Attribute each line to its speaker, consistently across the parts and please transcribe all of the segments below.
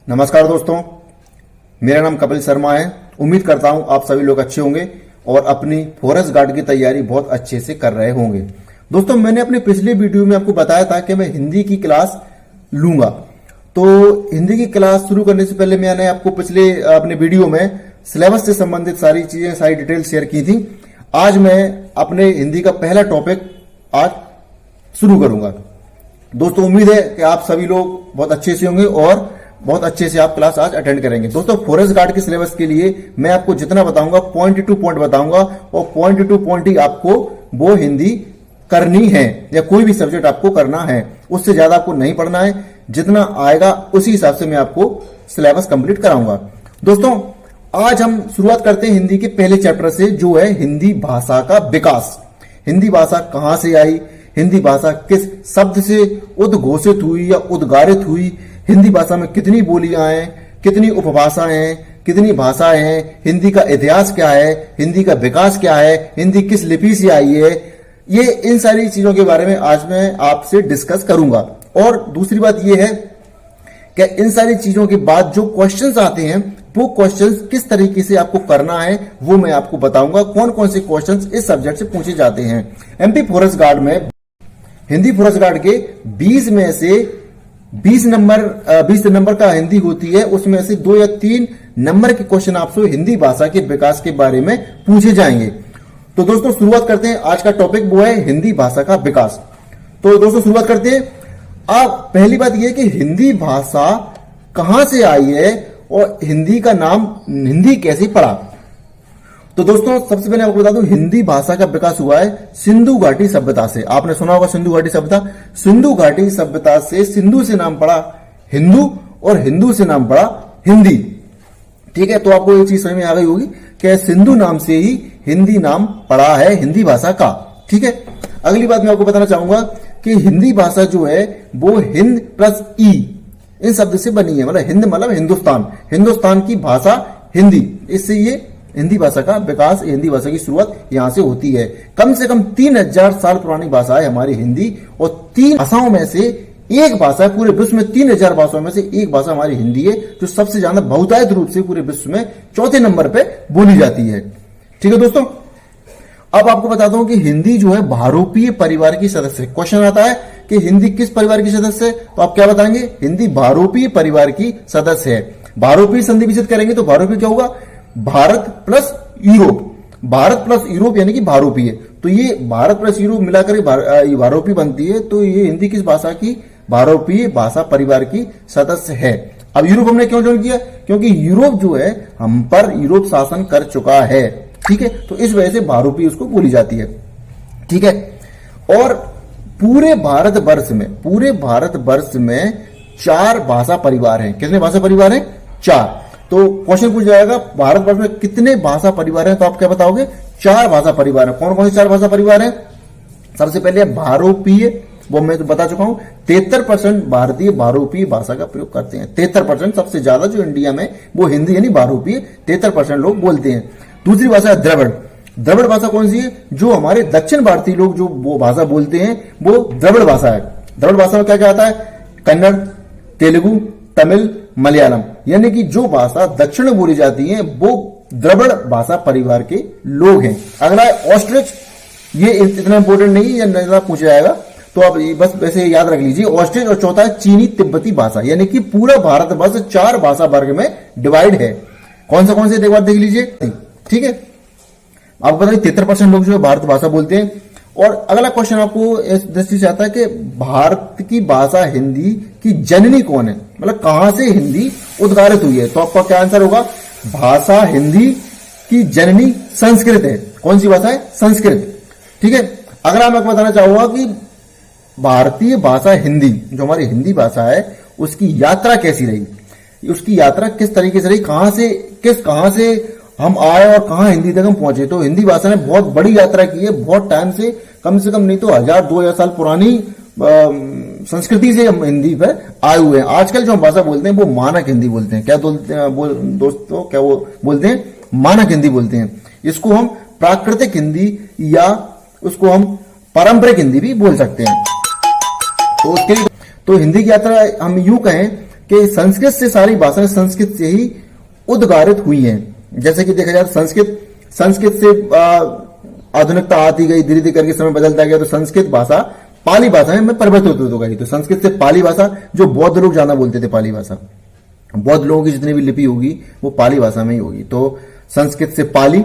Speaker 1: नमस्कार दोस्तों, मेरा नाम कपिल शर्मा है। उम्मीद करता हूं आप सभी लोग अच्छे होंगे और अपनी फॉरेस्ट गार्ड की तैयारी बहुत अच्छे से कर रहे होंगे। दोस्तों, मैंने अपने पिछले वीडियो में आपको बताया था कि मैं हिंदी की क्लास लूंगा। तो हिंदी की क्लास शुरू करने से पहले मैंने आपको पिछले अपने वीडियो में सिलेबस से संबंधित सारी चीजें, सारी डिटेल शेयर की थी। आज मैं अपने हिंदी का पहला टॉपिक आज शुरू करूंगा। दोस्तों, उम्मीद है कि आप सभी लोग बहुत अच्छे से होंगे और बहुत अच्छे से आप क्लास आज अटेंड करेंगे। दोस्तों, फॉरेस्ट गार्ड के सिलेबस के लिए मैं आपको जितना बताऊंगा पॉइंट टू पॉइंट बताऊंगा और पॉइंट टू पॉइंट ही आपको वो हिंदी करनी है या कोई भी सब्जेक्ट आपको करना है। उससे ज्यादा आपको नहीं पढ़ना है। जितना आएगा उसी हिसाब से मैं आपको सिलेबस कंप्लीट कराऊंगा। दोस्तों, आज हम शुरुआत करते हैं हिंदी के पहले चैप्टर से, जो है हिंदी भाषा का विकास। हिंदी भाषा कहां से आई, हिंदी भाषा किस शब्द से उद्घोषित हुई या उद्गारित हुई, हिंदी भाषा में कितनी बोलियां हैं, कितनी उपभाषाएं हैं, कितनी भाषाएं हैं, हिंदी का इतिहास क्या है, हिंदी का विकास क्या है, हिंदी किस लिपि से आई है, ये इन सारी चीजों के बारे में आज मैं आपसे डिस्कस करूंगा। और दूसरी बात यह है कि इन सारी चीजों के बाद जो क्वेश्चंस आते हैं वो क्वेश्चंस किस तरीके से आपको करना है वो मैं आपको बताऊंगा। कौन कौन से क्वेश्चंस इस सब्जेक्ट से पूछे जाते हैं। एमपी फॉरेस्ट गार्ड में हिंदी फॉरेस्ट गार्ड के 20 में से 20 नंबर का हिंदी होती है, उसमें से 2 या 3 नंबर के क्वेश्चन आपसे हिंदी भाषा के विकास के बारे में पूछे जाएंगे। तो दोस्तों, शुरुआत करते हैं। आज का टॉपिक वो है हिंदी भाषा का विकास। तो दोस्तों, शुरुआत करते हैं। आप पहली बात यह कि हिंदी भाषा कहां से आई है और हिंदी का नाम हिंदी कैसे पड़ा। तो दोस्तों, सबसे पहले आपको बता दूं, हिंदी भाषा का विकास हुआ है सिंधु घाटी सभ्यता से। आपने सुना होगा सिंधु घाटी सभ्यता। सिंधु घाटी सभ्यता से सिंधु से नाम पड़ा हिंदू और हिंदू से नाम पड़ा हिंदी। ठीक है, तो आपको ये चीज समझ में आ गई होगी कि सिंधु नाम से ही हिंदी नाम पड़ा है हिंदी भाषा का। ठीक है, अगली बात मैं आपको बताना चाहूंगा कि हिंदी भाषा जो है वो हिंद प्लस ई इन शब्द से बनी है। मतलब हिंद मतलब हिंदुस्तान, हिंदुस्तान की भाषा हिंदी। इससे ये हिंदी भाषा का विकास, हिंदी भाषा की शुरुआत यहां से होती है। कम से कम 3000 साल पुरानी भाषा है हमारी हिंदी और 3 भाषाओं में से एक भाषा है। पूरे विश्व में 3000 भाषाओं में से एक भाषा हमारी हिंदी है, जो सबसे ज्यादा बहुतायत रूप से पूरे विश्व में चौथे नंबर पे बोली जाती है। ठीक है दोस्तों, अब आपको बता दूं कि हिंदी जो है बहुरूपीय परिवार की सदस्य है। क्वेश्चन आता है कि हिंदी किस परिवार की सदस्य है, तो आप क्या बताएंगे? हिंदी बहुरूपीय परिवार की सदस्य है। बहुरूपीय संधि विच्छेद करेंगे तो बहुरूपीय क्या होगा? Bharat plus Europe. Bharat plus Europe यानी कि बहुरूपीय। तो ये भारत प्लस यूरोप मिलाकर बहुरूपीय बनती है। तो ये हिंदी किस भाषा की? बहुरूपीय भाषा परिवार की सदस्य है। अब यूरोप हमने क्यों ज्वाइन किया? क्योंकि यूरोप जो है हम पर यूरोप शासन कर चुका है। ठीक है, तो इस वजह से बहुरूपीय उसको बोली जाती है। ठीक है, और पूरे भारतवर्ष में 4 भाषा परिवार हैं। कितने भाषा परिवार हैं? 4। तो क्वेश्चन पूछ जाएगा भारतवर्ष में कितने भाषा परिवार हैं, तो आप क्या बताओगे? 4 भाषा परिवार हैं। कौन कौन से 4 भाषा परिवार हैं? सबसे पहले बहुरूपीय, वो मैं तो बता चुका हूं। 73% भारतीय बहुरूपीय भाषा का प्रयोग करते हैं। 73% सबसे ज्यादा जो इंडिया में वो हिंदी यानी बहुरूपीय 73% लोग बोलते हैं। दूसरी भाषा है द्रविड़। द्रविड़ भाषा कौन सी है? जो हमारे दक्षिण भारतीय लोग जो वो भाषा बोलते हैं वो द्रविड़ भाषा है। द्रविड़ भाषा में क्या क्या आता है? कन्नड़, तेलुगु, तमिल, मलयालम, यानी कि जो भाषा दक्षिण में बोली जाती है वो द्रविड़ भाषा परिवार के लोग हैं। अगला है ऑस्ट्रिच। ये इतना इंपॉर्टेंट नहीं है, ज्यादा पूछा जाएगा, तो आप बस वैसे याद रख लीजिए ऑस्ट्रिच। और चौथा है चीनी तिब्बती भाषा, यानी कि पूरा भारतवर्ष 4 भाषा वर्ग में डिवाइड है। कौन से एक बार देख लीजिए। ठीक है, आपको पता है 73% लोग जो है भारत भाषा बोलते हैं। और अगला क्वेश्चन आपको इस दृष्टि से आता है कि भारत की भाषा हिंदी की जननी कौन है? मतलब कहां से हिंदी उद्गारित हुई है? तो आपका क्या आंसर होगा? भाषा हिंदी की जननी संस्कृत है। कौन सी भाषा है? संस्कृत। ठीक है, अगर मैं आपको बताना चाहूंगा कि भारतीय भाषा हिंदी, जो हमारी हिंदी भाषा है, उसकी यात्रा कैसी रही, उसकी यात्रा किस तरीके से रही, कहां से हम आए और कहां हिंदी तक हम पहुंचे। तो हिंदी भाषा ने बहुत बड़ी यात्रा की है। बहुत टाइम से कम नहीं तो 1000-2000 साल पुरानी संस्कृति से हम हिंदी पर आए हुए हैं। आजकल जो हम भाषा बोलते हैं वो मानक हिंदी बोलते हैं। क्या बोलते हैं दोस्तों? क्या वो बोलते हैं? मानक हिंदी बोलते हैं। इसको हम प्राकृतिक हिंदी या उसको हम पारंपरिक हिंदी भी बोल सकते हैं। तो हिंदी की यात्रा हम यूं कहें कि संस्कृत से सारी भाषाएं संस्कृत से ही उद्गारित हुई हैं। जैसे कि देखा जाए संस्कृत से आधुनिकता आती गई, धीरे धीरे करके समय बदलता गया, तो संस्कृत भाषा पाली भाषा में परिवर्तित हो गई। तो संस्कृत से पाली भाषा, जो बौद्ध लोग ज्यादा बोलते थे पाली भाषा, बौद्ध लोगों की जितनी भी लिपि होगी वो पाली भाषा में ही होगी। तो संस्कृत से पाली,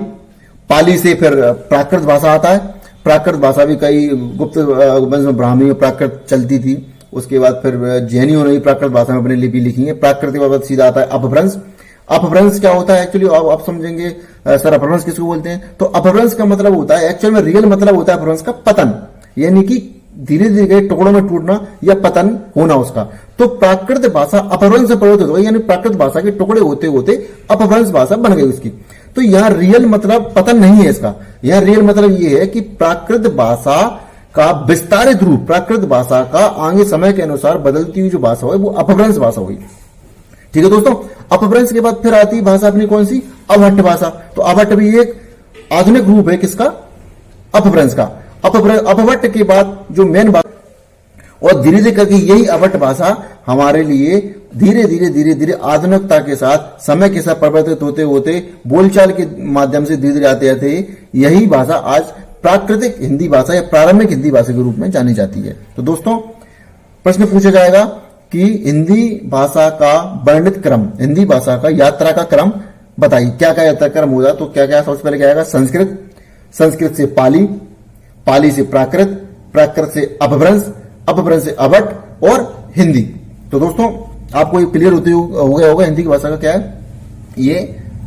Speaker 1: पाली से फिर प्राकृत भाषा आता है। प्राकृत भाषा भी कई गुप्त ब्राह्मी में प्राकृत चलती थी। उसके बाद फिर जैनियों ने भी प्राकृत भाषा में अपनी लिपि लिखी है। प्राकृत के बाद सीधा आता है अपभ्रंश। अपभ्रंश क्या होता है एक्चुअली, आप समझेंगे सर अपभ्रंश किसको बोलते हैं? तो अपभ्रंश का मतलब होता है, एक्चुअल में रियल मतलब होता है अपभ्रंश का पतन, यानी कि धीरे धीरे टुकड़ों में टूटना या पतन होना उसका। तो प्राकृत भाषा अपभ्रंश से परिवर्तित हो गई, यानी प्राकृत भाषा के टुकड़े होते होते अपभ्रंश भाषा बन गई उसकी। तो यह रियल मतलब पतन नहीं है इसका, यह रियल मतलब यह है कि प्राकृत भाषा का विस्तारित रूप, प्राकृत भाषा का आगे समय के अनुसार बदलती हुई जो भाषा हो वो अपभ्रंश भाषा हुई। ठीक है दोस्तों, अपभ्रंश के बाद फिर आती भाषा अपनी कौन सी? अभट्ट भाषा। तो अभट्ट भी एक आधुनिक रूप है किसका? अपभ्रंश का। अपभट्ट के बाद जो मेन बात, और धीरे धीरे करके यही अभट्ट भाषा हमारे लिए धीरे धीरे आधुनिकता के साथ, समय के साथ परिवर्तित होते होते बोलचाल के माध्यम से धीरे धीरे आते आते यही भाषा आज प्राकृतिक हिंदी भाषा या प्रारंभिक हिंदी भाषा के रूप में जानी जाती है। तो दोस्तों प्रश्न पूछा जाएगा कि हिंदी भाषा का वर्णित क्रम, हिंदी भाषा का यात्रा का क्रम बताइए, क्या क्या यात्रा क्रम होगा? तो क्या क्या सबसे पहले क्या आएगा? संस्कृत, संस्कृत से पाली, पाली से प्राकृत, प्राकृत से अपभ्रंश, अपभ्रंश से अभट्ट और हिंदी। तो दोस्तों आपको ये क्लियर होते हो गया होगा हिंदी की भाषा का क्या है, ये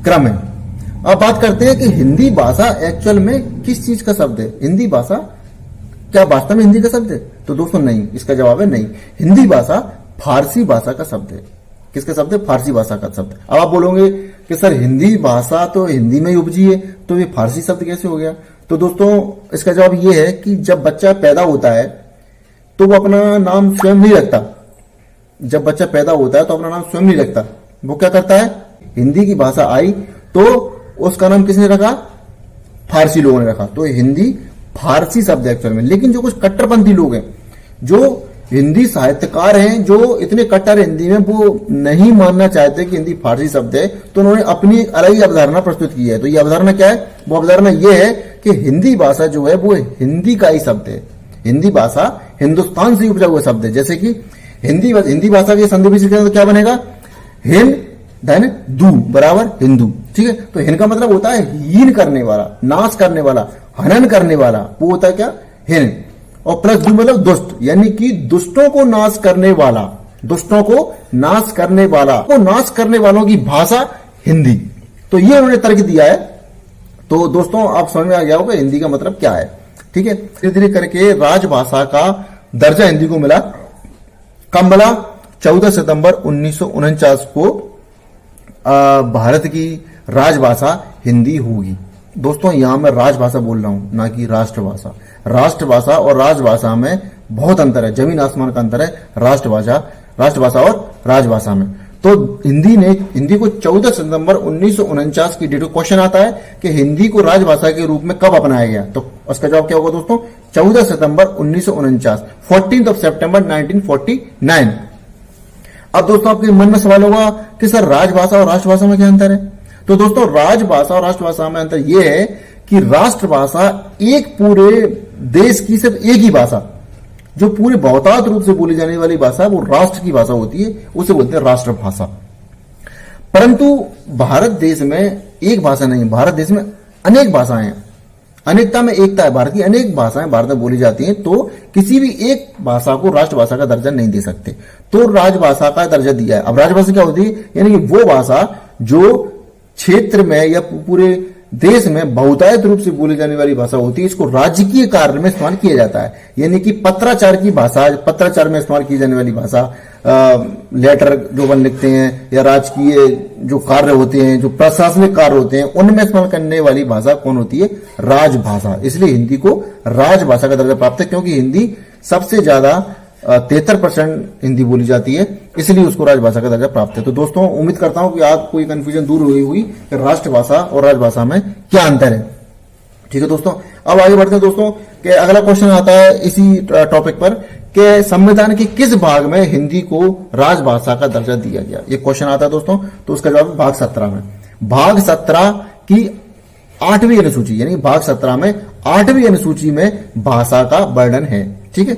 Speaker 1: क्रम है। अब बात करते हैं कि हिंदी भाषा एक्चुअल में किस चीज का शब्द है? हिंदी भाषा क्या वास्तव में हिंदी का शब्द है? तो दोस्तों नहीं, इसका जवाब है नहीं। हिंदी भाषा फारसी भाषा का शब्द है। किसका शब्द है? फारसी भाषा का शब्द। अब आप बोलोगे कि सर हिंदी भाषा तो हिंदी में ही उपजी है, तो ये फारसी शब्द कैसे हो गया? तो दोस्तों इसका जवाब ये है कि जब बच्चा पैदा होता है तो वो अपना नाम स्वयं नहीं रखता। जब बच्चा पैदा होता है तो अपना नाम स्वयं नहीं रखता, वो क्या करता है? हिंदी की भाषा आई तो उसका नाम किसने रखा? फारसी लोगों ने रखा। तो हिंदी फारसी शब्द है एक्चुअल में। लेकिन जो कुछ कट्टरपंथी लोग हैं, जो हिंदी साहित्यकार हैं, जो इतने कट्टर हिंदी में, वो नहीं मानना चाहते कि हिंदी फारसी शब्द है, तो उन्होंने अपनी एक अलग ही अवधारणा प्रस्तुत की है। तो ये अवधारणा क्या है? वो अवधारणा ये है कि हिंदी भाषा जो है वो हिंदी का ही शब्द है। हिंदी भाषा हिंदुस्तान से उपजा हुआ शब्द है। जैसे कि हिंदी भाषा के संधि विच्छेद तो क्या बनेगा? हिंद धन दू बराबर हिंदू। ठीक है, तो हिंद का मतलब होता है हीन करने वाला, नाश करने वाला, हनन करने वाला, वो होता है क्या? हिंद। और प्लस दू मतलब दुष्ट, यानी कि दुष्टों को नाश करने वाला, दुष्टों को नाश करने वाला, को नाश करने वालों की भाषा हिंदी। तो ये उन्होंने तर्क दिया है। तो दोस्तों आप समझ में आ गया होगा हिंदी का मतलब क्या है। ठीक है, धीरे धीरे करके राजभाषा का दर्जा हिंदी को मिला। कब मिला? 14 सितंबर 1949 को भारत की राजभाषा हिंदी होगी। दोस्तों यहां मैं राजभाषा बोल रहा हूं, ना कि राष्ट्रभाषा। राष्ट्रभाषा और राजभाषा में बहुत अंतर है, जमीन आसमान का अंतर है राष्ट्रभाषा और राजभाषा में। तो हिंदी को 14 सितंबर 1949 की डेट को क्वेश्चन आता है कि हिंदी को राजभाषा के रूप में कब अपनाया गया? तो उसका जवाब क्या होगा दोस्तों? 14 सितंबर 1949, 14 सितंबर 1949। अब दोस्तों आपके मन में सवाल होगा कि सर राजभाषा और राष्ट्रभाषा में क्या अंतर है? तो दोस्तों राजभाषा और राष्ट्रभाषा में अंतर यह है कि राष्ट्रभाषा एक पूरे देश की सिर्फ एक ही भाषा, जो पूरे बहुतायत रूप से बोली जाने वाली भाषा, वो राष्ट्र की भाषा होती है, उसे बोलते हैं राष्ट्रभाषा। परंतु भारत देश में एक भाषा नहीं, भारत देश में अनेक भाषाएं हैं, अनेकता में एकता है। भारत की अनेक भाषाएं भारत में बोली जाती हैं, तो किसी भी एक भाषा को राष्ट्रभाषा का दर्जा नहीं दे सकते, तो राजभाषा का दर्जा दिया है। अब राजभाषा क्या होती है? यानी कि वो भाषा जो क्षेत्र में या पूरे देश में बहुतायत रूप से बोली जाने वाली भाषा होती है, इसको राजकीय कार्य में इस्तेमाल किया जाता है। यानी कि पत्राचार की भाषा, पत्राचार में इस्तेमाल की जाने वाली भाषा, लेटर जो बन लिखते हैं या राजकीय जो कार्य होते हैं, जो प्रशासनिक कार्य होते हैं, उनमें इस्तेमाल करने वाली भाषा कौन होती है? राजभाषा। इसलिए हिंदी को राजभाषा का दर्जा प्राप्त है, क्योंकि हिंदी सबसे ज्यादा 73% हिंदी बोली जाती है, इसलिए उसको राजभाषा का दर्जा प्राप्त है। तो दोस्तों उम्मीद करता हूं कि आपको ये कंफ्यूजन दूर हुई हुई कि राष्ट्रभाषा और राजभाषा में क्या अंतर है। ठीक है दोस्तों, अब आगे बढ़ते हैं दोस्तों कि अगला क्वेश्चन आता है इसी टॉपिक पर कि संविधान के किस भाग में हिंदी को राजभाषा का दर्जा दिया गया? ये क्वेश्चन आता है दोस्तों, तो उसका जवाब है भाग 17 में। भाग 17 की 8वीं अनुसूची, यानी भाग 17 में 8वीं अनुसूची में भाषा का वर्णन है। ठीक है,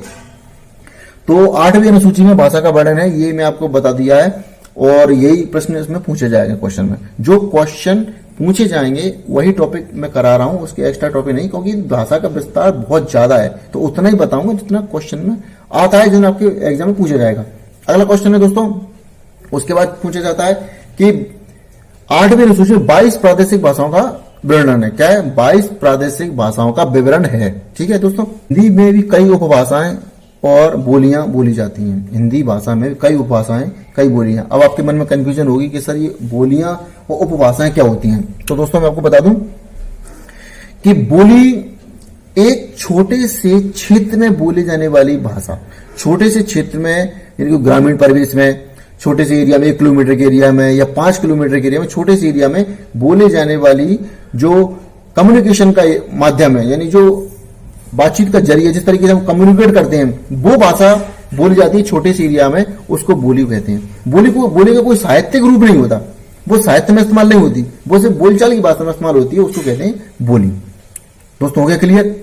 Speaker 1: तो 8वीं अनुसूची में भाषा का वर्णन है, ये मैं आपको बता दिया है, और यही प्रश्न इसमें पूछे जाएंगे। क्वेश्चन में जो क्वेश्चन पूछे जाएंगे वही टॉपिक मैं करा रहा हूं, उसके एक्स्ट्रा टॉपिक नहीं, क्योंकि भाषा का विस्तार बहुत ज्यादा है, तो उतना ही बताऊंगा जितना क्वेश्चन में आता है, जितना आपके एग्जाम में पूछा जाएगा। अगला क्वेश्चन है दोस्तों, उसके बाद पूछा जाता है कि 8वीं अनुसूची में 22 प्रादेशिक भाषाओं का विवरण है। क्या है? 22 प्रादेशिक भाषाओं का विवरण है। ठीक है दोस्तों, हिंदी में भी कई उपभाषाएं और बोलियां बोली जाती हैं। हिंदी भाषा में कई उपभाषाएं, कई बोलियां। अब आपके मन में कंफ्यूजन होगी कि सर ये बोलियां और उपभाषाएं क्या होती हैं? तो दोस्तों मैं आपको बता दूं कि बोली एक छोटे से क्षेत्र में बोली जाने वाली भाषा, छोटे से क्षेत्र में, यानी कि ग्रामीण परिवेश में, छोटे से एरिया में, 1 किलोमीटर के एरिया में या 5 किलोमीटर के एरिया में, छोटे से एरिया में बोले जाने वाली जो कम्युनिकेशन का माध्यम है, यानी जो बातचीत का जरिए, जिस तरीके से हम कम्युनिकेट करते हैं, वो भाषा बोली जाती है छोटे से एरिया में, उसको बोली कहते हैं। बोली का कोई साहित्यिक रूप नहीं होता, वो साहित्य में इस्तेमाल नहीं होती, वो सिर्फ बोलचाल की भाषा में इस्तेमाल होती है, उसको कहते हैं बोली। दोस्तों हो गया क्लियर?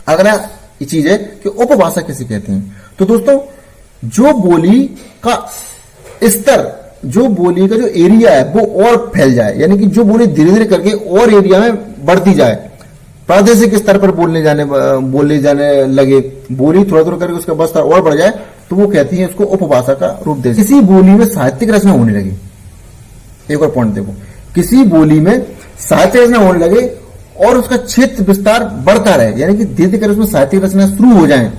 Speaker 1: अगला चीज है कि उपभाषा किसे कहते हैं। तो दोस्तों जो बोली का स्तर, जो बोली का जो एरिया है वो और फैल जाए, यानी कि जो बोली धीरे धीरे करके और एरिया में बढ़ती जाए, प्रादेशिक स्तर पर बोले जाने लगे, बोली थोड़ा थोड़ा करके उसका बस्तर और बढ़ जाए, तो वो कहती है उसको उपभाषा का रूप दे। किसी बोली में साहित्यिक रचना होने लगी, एक और पॉइंट देखो, किसी बोली में साहित्यिक रचना होने लगे और उसका क्षेत्र विस्तार बढ़ता रहे, यानी कि धीरे धीरे उसमें साहित्यिक रचना शुरू हो जाए,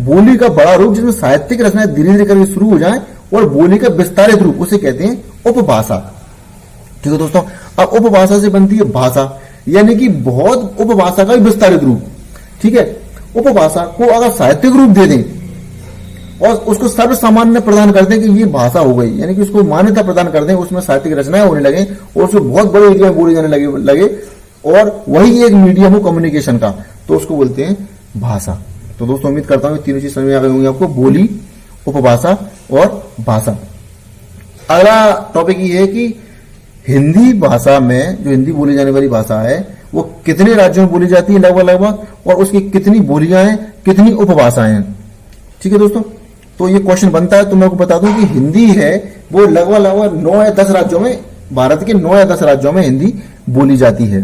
Speaker 1: बोली का बड़ा रूप जिसमें साहित्यिक रचना धीरे धीरे करके शुरू हो जाए और बोली का विस्तारित रूप, उसे कहते हैं उपभाषा। ठीक है दोस्तों, अब उपभाषा से बनती है भाषा, यानी कि बहुत उपभाषा का विस्तारित रूप। ठीक है, उपभाषा को अगर साहित्यिक रूप दे दें और उसको सर्व सामान्य प्रदान कर दें कि ये भाषा हो गई, यानी कि उसको मान्यता प्रदान कर दें, उसमें साहित्यिक रचनाएं होने लगे और उसको बहुत बड़े एरिया में बोले जाने लगे और वही एक मीडियम हो कम्युनिकेशन का, तो उसको बोलते हैं भाषा। तो दोस्तों उम्मीद करता हूं तीनों चीज समझ में आ गई होंगी आपको, बोली, उपभाषा और भाषा। अगला टॉपिक ये है कि हिंदी भाषा में, जो हिंदी बोली जाने वाली भाषा है, वो कितने राज्यों में बोली जाती है लगभग, और उसकी कितनी बोलियां हैं, कितनी उपभाषाएं हैं। ठीक है दोस्तों, तो ये क्वेश्चन बनता है, तो मैं आपको बता दूं कि हिंदी है वो लगभग 9 या 10 राज्यों में, भारत के 9 या 10 राज्यों में हिंदी बोली जाती है।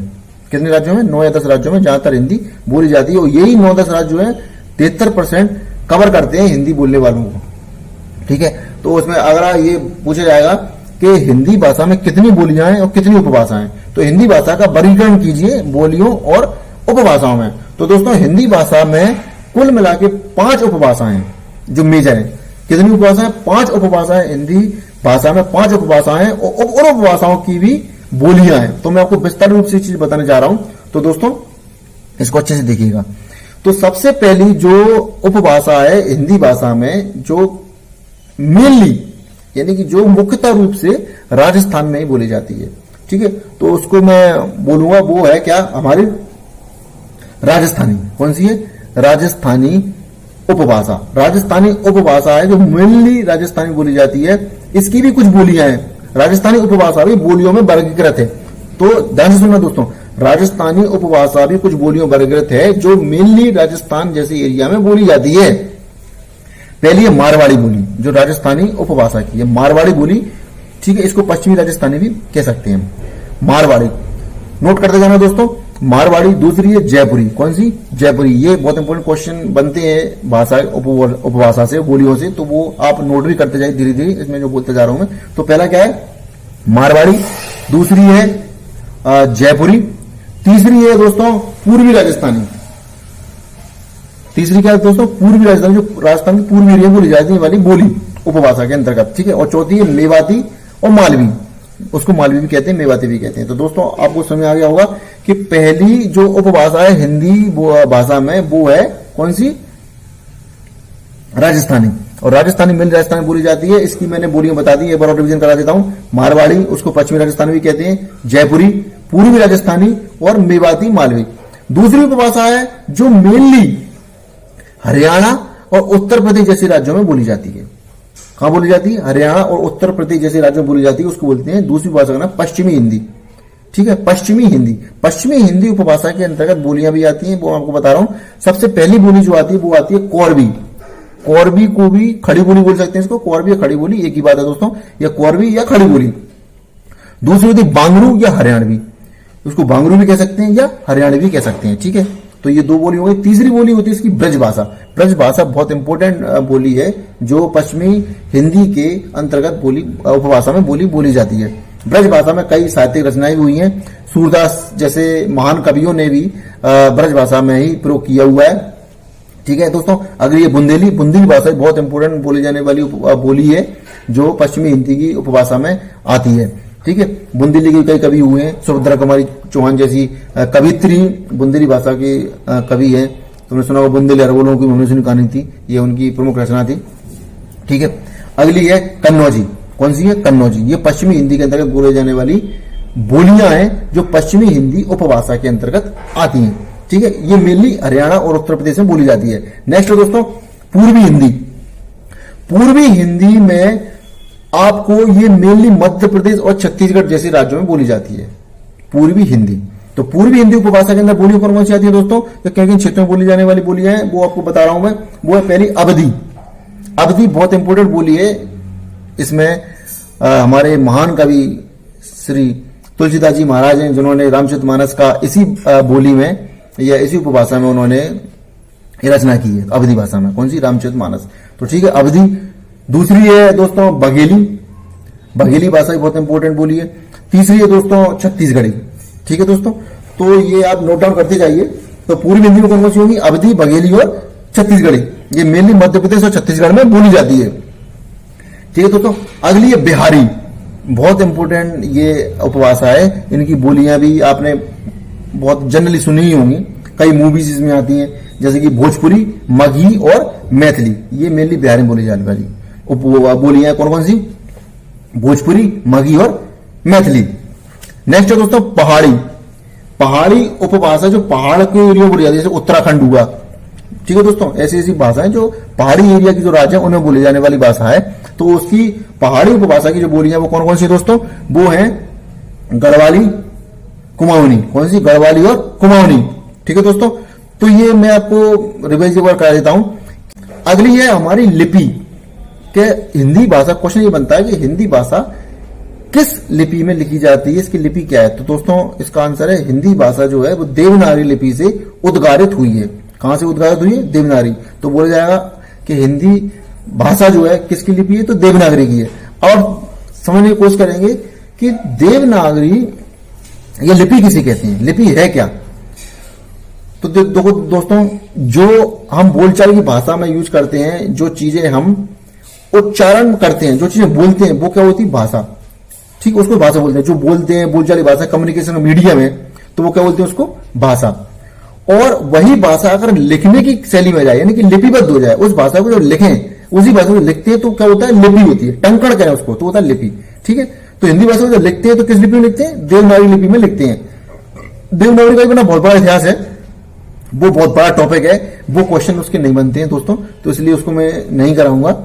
Speaker 1: कितने राज्यों में? 9 या 10 राज्यों में ज्यादातर हिंदी बोली जाती है, और यही 9-10 राज्य जो है 73% कवर करते हैं हिंदी बोलने वालों को। ठीक है, तो उसमें अगर ये पूछा जाएगा कि हिंदी भाषा में कितनी बोलियां हैं और कितनी उपभाषाएं, तो हिंदी भाषा का वर्गीकरण कीजिए बोलियों और उपभाषाओं में। तो दोस्तों हिंदी भाषा में कुल मिला के 5 उपभाषाएं जो मेजर है। कितनी उपभाषाएं? 5 उपभाषाएं हिंदी भाषा में, 5 उपभाषाएं और उपभाषाओं की भी बोलियां हैं। तो मैं आपको विस्तार रूप से चीज बताने जा रहा हूं, तो दोस्तों इसको अच्छे से देखिएगा। तो सबसे पहली जो उपभाषा है हिंदी भाषा में, जो मेनली यानी कि जो मुख्यतः रूप से राजस्थान में ही बोली जाती है। ठीक है, तो उसको मैं बोलूंगा, वो है क्या? हमारी राजस्थानी। कौन सी है? राजस्थानी उपभाषा। राजस्थानी उपभाषा है जो मेनली राजस्थानी बोली जाती है। इसकी भी कुछ बोलियां हैं, राजस्थानी उपभाषा भी बोलियों में वर्गीकृत है। तो ध्यान से सुनना दोस्तों, राजस्थानी उपभाषा भी कुछ बोलियों वर्गीकृत है जो मेनली राजस्थान जैसे एरिया में बोली जाती है। पहली है मारवाड़ी बोली, जो राजस्थानी उपभाषा की है, मारवाड़ी बोली। ठीक है, इसको पश्चिमी राजस्थानी भी कह सकते हैं, मारवाड़ी। नोट करते जाना दोस्तों, मारवाड़ी। दूसरी है जयपुरी। कौन सी? जयपुरी। ये बहुत इंपॉर्टेंट क्वेश्चन बनते हैं भाषा उपभाषा से, बोलियों से, तो वो आप नोट भी करते जाए धीरे धीरे, इसमें जो बोलते जा रहा हूं मैं। तो पहला क्या है? मारवाड़ी। दूसरी है जयपुरी। तीसरी है दोस्तों पूर्वी राजस्थानी। तीसरी क्या है दोस्तों? पूर्वी राजस्थानी, जो राजस्थान की पूर्वी एरिया बोली जाती वाली बोली उपभाषा के अंतर्गत। ठीक है, और चौथी है मेवाती और मालवी। उसको मालवी भी कहते हैं, मेवाती भी कहते हैं। तो दोस्तों आपको समझ आ गया होगा कि पहली जो उपभाषा है हिंदी भाषा में वो है कौन सी? राजस्थानी। और राजस्थानी मिल राजस्थानी बोली जाती है। इसकी मैंने बोलियां बता दी, एक बार और रिवीजन करा देता हूं। मारवाड़ी, उसको पश्चिमी राजस्थानी भी कहते हैं, जयपुरी, पूर्वी राजस्थानी और मेवाती मालवी। दूसरी उपभाषा है जो मेनली हरियाणा और उत्तर प्रदेश जैसे राज्यों में बोली जाती है। कहां बोली जाती है? हरियाणा और उत्तर प्रदेश जैसे राज्यों में बोली जाती है, उसको बोलते हैं दूसरी भाषा का नाम पश्चिमी हिंदी। ठीक है, पश्चिमी हिंदी। पश्चिमी हिंदी उपभाषा के अंतर्गत बोलियां भी आती हैं, वो आपको बता रहा हूं। सबसे पहली बोली जो आती है वो आती है कोरबी। कोरबी को भी खड़ी बोली बोल सकते हैं, इसको कोरबी या खड़ी बोली एक ही बात है दोस्तों, या कोरबी या खड़ी बोली। दूसरी होती है बांगरू या हरियाणवी, उसको बांगरू भी कह सकते हैं या हरियाणवी भी कह सकते हैं। ठीक है, तो ये दो बोली हो गई। तीसरी बोली होती है इसकी ब्रज भाषा। ब्रज भाषा बहुत इंपॉर्टेंट बोली है, जो पश्चिमी हिंदी के अंतर्गत बोली उपभाषा में बोली जाती है। ब्रज भाषा में कई साहित्यिक रचनाएं भी हुई हैं। सूरदास जैसे महान कवियों ने भी ब्रज भाषा में ही प्रयोग किया हुआ है। ठीक है दोस्तों, अगर ये बुंदेली भाषा बहुत इंपॉर्टेंट बोली जाने वाली बोली है, जो पश्चिमी हिंदी की उपभाषा में आती है। ठीक है, बुंदेली के कई कवि हुए हैं, सुभद्रा कुमारी चौहान जैसी कवित्री बुंदेली भाषा के कवि है। तुमने सुना होगा बुंदेली अरबोलों की मनुष्य कहानी थी, ये उनकी प्रमुख रचना थी। ठीक है, अगली है कन्नौजी। कौन सी है? कन्नौजी। ये पश्चिमी हिंदी के अंतर्गत बोले जाने वाली बोलियां हैं, जो पश्चिमी हिंदी उपभाषा के अंतर्गत आती हैं। ठीक है, ये मेनली हरियाणा और उत्तर प्रदेश में बोली जाती है। नेक्स्ट है दोस्तों पूर्वी हिंदी। पूर्वी हिंदी में आपको ये मेनली मध्य प्रदेश और छत्तीसगढ़ जैसे राज्यों में बोली जाती है पूर्वी हिंदी। तो पूर्वी हिंदी उपभाषा के अंदर बोली कौन सी आती है दोस्तों? तो किन क्षेत्रों में बोली जाने वाली बोलियां हैं वो आपको बता रहा हूं मैं। वो है पहली अवधी। अवधी बहुत इंपॉर्टेंट बोली है। इसमें हमारे महान कवि श्री तुलसीदास जी महाराज हैं, जिन्होंने रामचरितमानस का इसी बोली में या इसी उपभाषा में उन्होंने रचना की है, अवधी भाषा में। कौन सी? रामचरितमानस। तो ठीक है, अवधी। दूसरी है दोस्तों बघेली। बघेली भाषा बहुत इंपॉर्टेंट बोली है। तीसरी है दोस्तों छत्तीसगढ़ी। ठीक है दोस्तों, तो ये आप नोट डाउन करते जाइए। तो पूर्वी हिंदी में कौन सी होगी? अवधी, बघेली और छत्तीसगढ़ी। ये मेनली मध्य प्रदेश और छत्तीसगढ़ में बोली जाती है। ठीक है दोस्तों, अगली है बिहारी। बहुत इंपॉर्टेंट ये उपभाषा है। इनकी बोलियां भी आपने बहुत जनरली सुनी ही होंगी, कई मूवीज इसमें आती हैं, जैसे कि भोजपुरी, मगही और मैथिली। ये मेनली बिहारी में बोली जाने वाली बोलियां कौन सी? भोजपुरी, मगही और मैथिली। नेक्स्ट है दोस्तों पहाड़ी। पहाड़ी उपभाषा जो पहाड़ के एरिया बोली जाती है, जैसे उत्तराखंड हुआ। ठीक है दोस्तों, ऐसी ऐसी भाषाएं जो पहाड़ी एरिया की जो राज्य है उनमें बोली जाने वाली भाषा है। तो उसकी पहाड़ी उपभाषा की जो बोलियां वो कौन कौन सी दोस्तों? वो है गढ़वाली, कुमाऊनी। कौन सी? गढ़वाली और कुमाऊनी। ठीक है दोस्तों, तो ये मैं आपको रिवाइज एक बार करा देता हूं। अगली है हमारी लिपि के हिंदी भाषा। क्वेश्चन ये बनता है कि हिंदी भाषा किस लिपि में लिखी जाती है, इसकी लिपि क्या है? तो दोस्तों इसका आंसर है हिंदी भाषा जो है वो देवनागरी लिपि से उद्गारित हुई है। कहां से उद्गारित हुई है? देवनागरी। तो बोला जाएगा कि हिंदी भाषा जो है किसकी लिपि है? तो देवनागरी की है। और समझने की कोशिश करेंगे कि देवनागरी या लिपि किसे कहते हैं, लिपि है क्या? तो देखो दोस्तों, जो हम बोलचाल की भाषा में यूज करते हैं, जो चीजें हम उच्चारण करते हैं, जो चीजें बोलते हैं, वो क्या होती है? भाषा। ठीक, उसको भाषा बोलते हैं। जो बोलते हैं बोलचाल की भाषा, कम्युनिकेशन मीडिया में, तो वो क्या बोलते हैं? उसको भाषा। और वही भाषा अगर लिखने की शैली में जाए, यानी कि लिपिबद्ध हो जाए, उस भाषा को जो लिखें, उसी भाषा को लिखते हैं, तो क्या होता है? लिपि होती है। टंकण करें उसको तो होता है लिपि। ठीक है, तो हिंदी भाषा को जब लिखते हैं तो किस लिपि में लिखते हैं? देवनागरी लिपि में लिखते हैं। देवनागरी का भी बहुत बड़ा इतिहास है, वो बहुत बड़ा टॉपिक है, वो क्वेश्चन उसके नहीं बनते हैं दोस्तों, तो इसलिए उसको मैं नहीं कराऊंगा।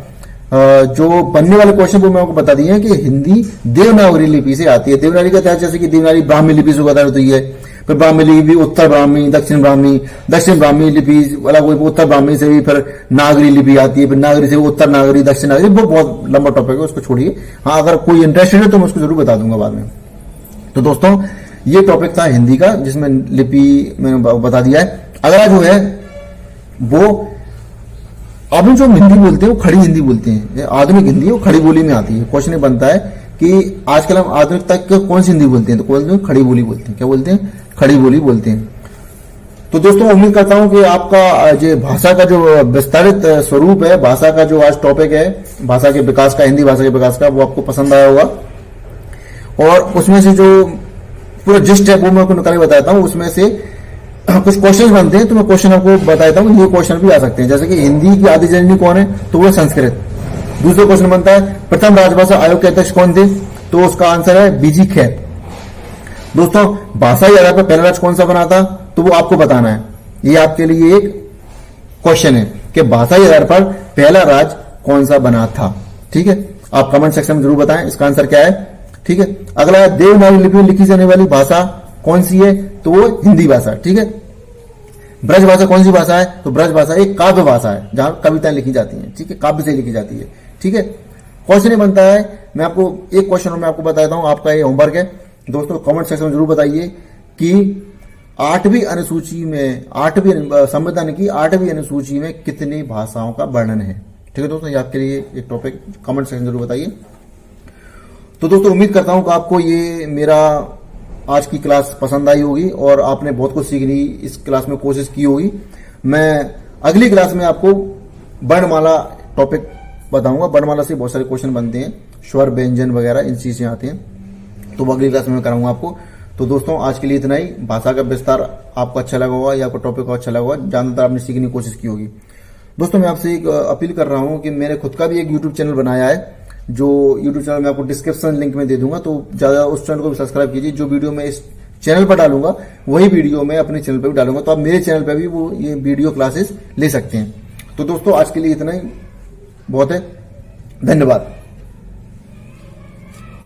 Speaker 1: जो बनने वाले क्वेश्चन वो मैं आपको बता दिए हैं कि हिंदी देवनागरी लिपि से आती है। देवनागरी का इतिहास जैसे कि देवनागरी ब्राह्मी लिपि से उद्गारित हुई है, फिर ब्राह्मी लिपि, उत्तर ब्राह्मी, दक्षिण ब्राह्मी लिपि अलग हुई, उत्तर ब्राह्मी से भी फिर नागरी लिपि आती है, फिर नागरी से उत्तर नागरी, दक्षिण नागरी। वो बहुत लंबा टॉपिक है, उसको छोड़िए। हाँ, अगर कोई इंटरेस्टेड है तो मैं उसको जरूर बता दूंगा बाद में। तो दोस्तों ये टॉपिक था हिंदी का, जिसमें लिपि मैंने बता दिया है। अगला जो है वो अब जो हिंदी बोलते हैं वो खड़ी हिंदी बोलते हैं। आधुनिक हिंदी है वो खड़ी बोली में आती है। क्वेश्चन बनता है कि आजकल हम आधुनिकता कौन सी हिंदी बोलते हैं? तो बोलते हैं खड़ी बोली बोलते हैं। क्या बोलते हैं? खड़ी बोली बोलते हैं। तो दोस्तों उम्मीद करता हूं कि आपका जो भाषा का जो विस्तारित स्वरूप है, भाषा का जो आज टॉपिक है भाषा के विकास का, हिंदी भाषा के विकास का, वो आपको पसंद आया होगा। और उसमें से जो पूरा जिस्ट है वो मैं आपको निकाल के बताता हूँ। उसमें से कुछ क्वेश्चन बनते हैं, तो मैं क्वेश्चन आपको बताता हूँ। ये क्वेश्चन भी आ सकते हैं, जैसे कि हिंदी की आदि जननी कौन है? तो वो संस्कृत। दूसरा क्वेश्चन बनता है प्रथम राजभाषा आयोग के अध्यक्ष कौन थे? तो उसका आंसर है बीजी खैर। दोस्तों भाषाई आधार पर पहला राज्य कौन सा बना था? तो वो आपको बताना है। ये आपके लिए एक क्वेश्चन है। कि भाषा के आधार पर पहला राज्य कौन सा बना था। ठीक है, आप कमेंट सेक्शन में जरूर बताएं इसका आंसर क्या है। ठीक है, अगला है देवनागरी लिपि में लिखी जाने वाली भाषा कौन सी है, तो वो हिंदी भाषा। ठीक है, ब्रज भाषा कौन सी भाषा है, तो ब्रज भाषा एक काव्य भाषा है जहां कविताएं लिखी जाती हैं। ठीक है, काव्य से लिखी जाती है। ठीक है, क्वेश्चन बनता है, मैं आपको एक क्वेश्चन में आपको बता देता हूं, आपका ये होमवर्क है दोस्तों। कमेंट सेक्शन में जरूर बताइए कि 8वीं अनुसूची में, 8वीं संविधान की 8वीं अनुसूची में कितनी भाषाओं का वर्णन है। ठीक है दोस्तों, ये आपके लिए एक टॉपिक कमेंट सेक्शन जरूर बताइए। तो दोस्तों उम्मीद करता हूं कि आपको ये मेरा आज की क्लास पसंद आई होगी और आपने बहुत कुछ सीखने की इस क्लास में कोशिश की होगी। मैं अगली क्लास में आपको वर्णमाला टॉपिक बताऊंगा। वर्णमाला से बहुत सारे क्वेश्चन बनते हैं, स्वर व्यंजन वगैरह इन चीजें आते हैं, तो वो अगली क्लास में कराऊंगा आपको। तो दोस्तों आज के लिए इतना ही। भाषा का विस्तार आपको अच्छा लगा होगा या आपको टॉपिक अच्छा लगा होगा, ज्यादातर आपने सीखने की कोशिश की होगी। दोस्तों मैं आपसे एक अपील कर रहा हूं कि मैंने खुद का भी एक यूट्यूब चैनल बनाया है, जो यूट्यूब चैनल मैं आपको डिस्क्रिप्शन लिंक में दे दूंगा, तो ज्यादा उस चैनल को भी सब्सक्राइब कीजिए। जो वीडियो मैं इस चैनल पर डालूंगा वही वीडियो मैं अपने चैनल पर भी डालूंगा, तो आप मेरे चैनल पर भी वो ये वीडियो क्लासेस ले सकते हैं। तो दोस्तों आज के लिए इतना ही बहुत है, धन्यवाद।